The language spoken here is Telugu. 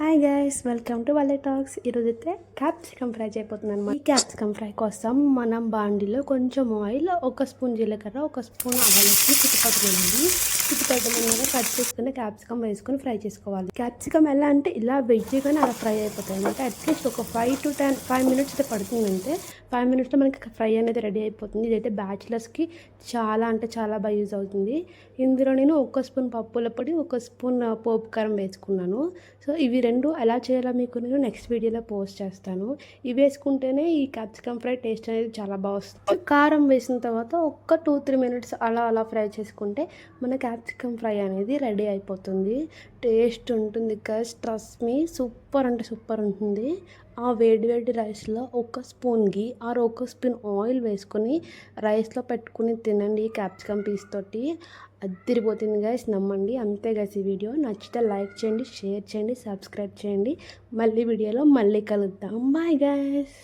హాయ్ గైస్, వెల్కమ్ టు వాళ్ళ టాక్స్. ఈరోజైతే క్యాప్సికమ్ ఫ్రై చేయబోతున్నాను అనమాట. ఈ క్యాప్సికమ్ ఫ్రై కోసం మనం బాండిలో కొంచెం ఆయిల్, ఒక స్పూన్ జీలకర్ర, ఒక స్పూన్ ఆవాలకి చిట్టుపట్టమని కట్ చేసుకుని క్యాప్సికమ్ వేసుకొని ఫ్రై చేసుకోవాలి. క్యాప్సికమ్ ఎలా అంటే ఇలా వెజ్గానే అలా ఫ్రై అయిపోతాయి అనమాట. అట్లీస్ట్ ఒక 5 మినిట్స్ అయితే పడుతుందంటే 5 మినిట్స్లో మనకి ఫ్రై అనేది రెడీ అయిపోతుంది. ఇదైతే బ్యాచిలర్స్కి చాలా అంటే చాలా బాగా యూజ్ అవుతుంది. ఇందులో నేను ఒక స్పూన్ పప్పుల పొడి, ఒక స్పూన్ పోపు కారం వేసుకున్నాను. సో ఇవి రెండు ఎలా చేయాలో మీకు నేను నెక్స్ట్ వీడియోలో పోస్ట్ చేస్తాను. ఇవి వేసుకుంటేనే ఈ క్యాప్సికమ్ ఫ్రై టేస్ట్ అనేది చాలా బాగా వస్తుంది. కారం వేసిన తర్వాత ఒక 2-3 మినిట్స్ అలా ఫ్రై చేసుకుంటే మన క్యాప్సికమ్ ఫ్రై అనేది రెడీ అయిపోతుంది. టేస్ట్ ఉంటుంది గైస్, ట్రస్ట్ మీ, సూపర్ అంటే సూపర్ ఉంటుంది. ఆ వేడి రైస్లో ఒక స్పూన్ ఘీ ఆర్ ఒక స్పూన్ ఆయిల్ వేసుకొని రైస్లో పెట్టుకుని తినండి. క్యాప్సికమ్ పీస్ తోటి అదిరిపోతుంది గైస్, నమ్మండి. అంతే గైస్, ఈ వీడియో నచ్చితే లైక్ చేయండి, షేర్ చేయండి, సబ్స్క్రైబ్ చేయండి. మళ్ళీ వీడియోలో మళ్ళీ కలుద్దాం. Bye guys.